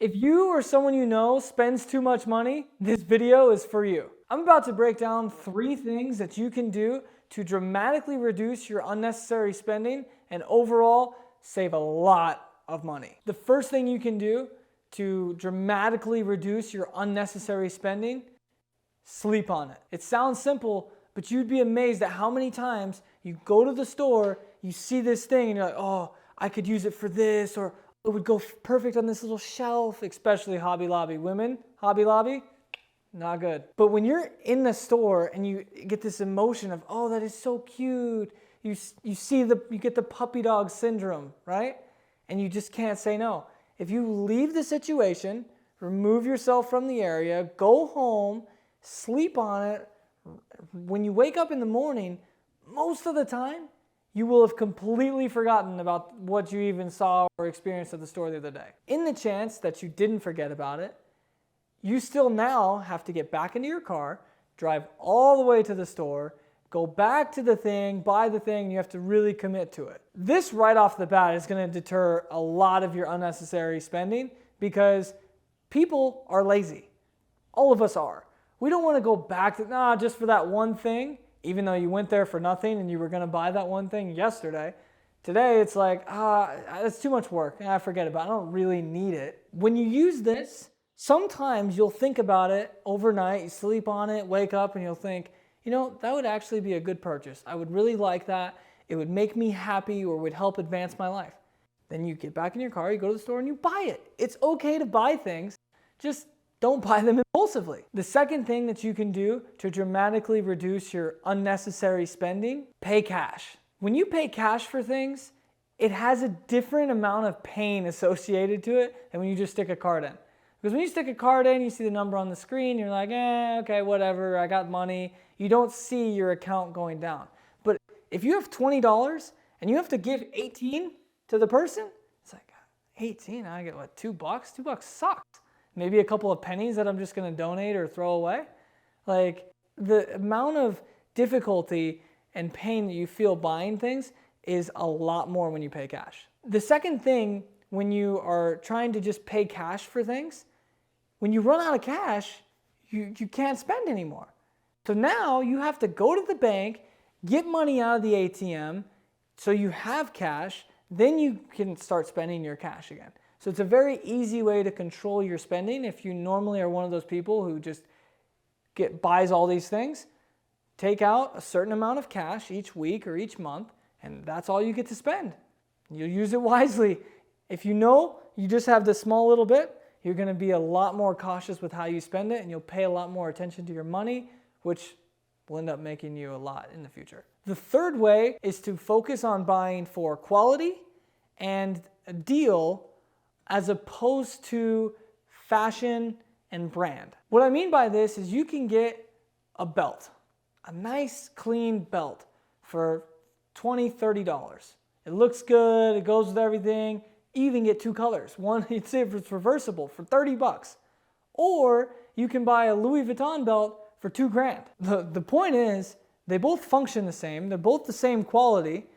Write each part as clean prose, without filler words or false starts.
If you or someone you know spends too much money, this video is for you. I'm about to break down 3 things that you can do to dramatically reduce your unnecessary spending and overall save a lot of money. The first thing you can do to dramatically reduce your unnecessary spending, sleep on it. It sounds simple, but you'd be amazed at how many times you go to the store, you see this thing and you're like, oh, I could use it for this, or it would go perfect on this little shelf, especially Hobby Lobby. Women, Hobby Lobby, not good. But when you're in the store and you get this emotion of, oh, that is so cute, you get the puppy dog syndrome, right? And you just can't say no. If you leave the situation, remove yourself from the area, go home, sleep on it, when you wake up in the morning, most of the time, you will have completely forgotten about what you even saw or experienced at the store the other day. In the chance that you didn't forget about it, you still now have to get back into your car, drive all the way to the store, go back to the thing, buy the thing, you have to really commit to it. This right off the bat is going to deter a lot of your unnecessary spending because people are lazy. All of us are. We don't want to go back to, just for that one thing, even though you went there for nothing and you were going to buy that one thing yesterday. Today it's like, it's too much work. Forget about it. I don't really need it. When you use this, sometimes you'll think about it overnight, you sleep on it, wake up and you'll think, that would actually be a good purchase. I would really like that. It would make me happy or would help advance my life. Then you get back in your car, you go to the store and you buy it. It's okay to buy things, just don't buy them impulsively. The second thing that you can do to dramatically reduce your unnecessary spending, pay cash. When you pay cash for things, it has a different amount of pain associated to it than when you just stick a card in. Because when you stick a card in, you see the number on the screen, you're like, okay, whatever, I got money. You don't see your account going down. But if you have $20 and you have to give 18 to the person, it's like, 18, I get what, $2? $2 sucks. Maybe a couple of pennies that I'm just going to donate or throw away. Like, the amount of difficulty and pain that you feel buying things is a lot more when you pay cash. The second thing, when you are trying to just pay cash for things, when you run out of cash, you can't spend anymore. So now you have to go to the bank, get money out of the ATM so you have cash, then you can start spending your cash again. So it's a very easy way to control your spending. If you normally are one of those people who just buys all these things, take out a certain amount of cash each week or each month, and that's all you get to spend. You'll use it wisely. If you know you just have this small little bit, you're going to be a lot more cautious with how you spend it, and you'll pay a lot more attention to your money, which will end up making you a lot in the future. The third way is to focus on buying for quality and a deal as opposed to fashion and brand. What I mean by this is you can get a belt, a nice clean belt for $20, $30. It looks good, it goes with everything. You even get 2 colors. One, it's reversible for $30. Or you can buy a Louis Vuitton belt for $2,000. The point is, they both function the same. They're both the same quality.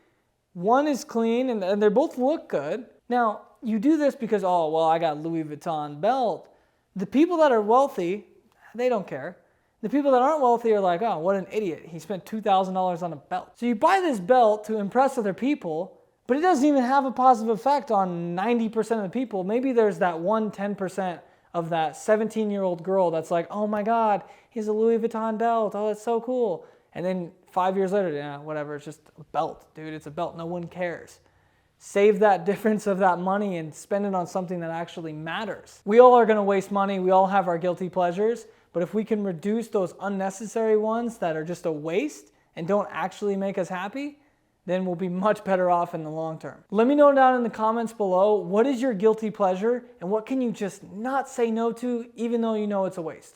One is clean and they both look good. Now, you do this because, I got a Louis Vuitton belt. The people that are wealthy, they don't care. The people that aren't wealthy are like, oh, what an idiot. He spent $2,000 on a belt. So you buy this belt to impress other people, but it doesn't even have a positive effect on 90% of the people. Maybe there's that 10% of that 17-year-old girl that's like, oh my God, he's a Louis Vuitton belt. Oh, that's so cool. And then 5 years later, whatever, it's just a belt. Dude, it's a belt. No one cares. Save that difference of that money and spend it on something that actually matters. We all are going to waste money. We all have our guilty pleasures. But if we can reduce those unnecessary ones that are just a waste and don't actually make us happy, then we'll be much better off in the long term. Let me know down in the comments below, what is your guilty pleasure and what can you just not say no to even though you know it's a waste?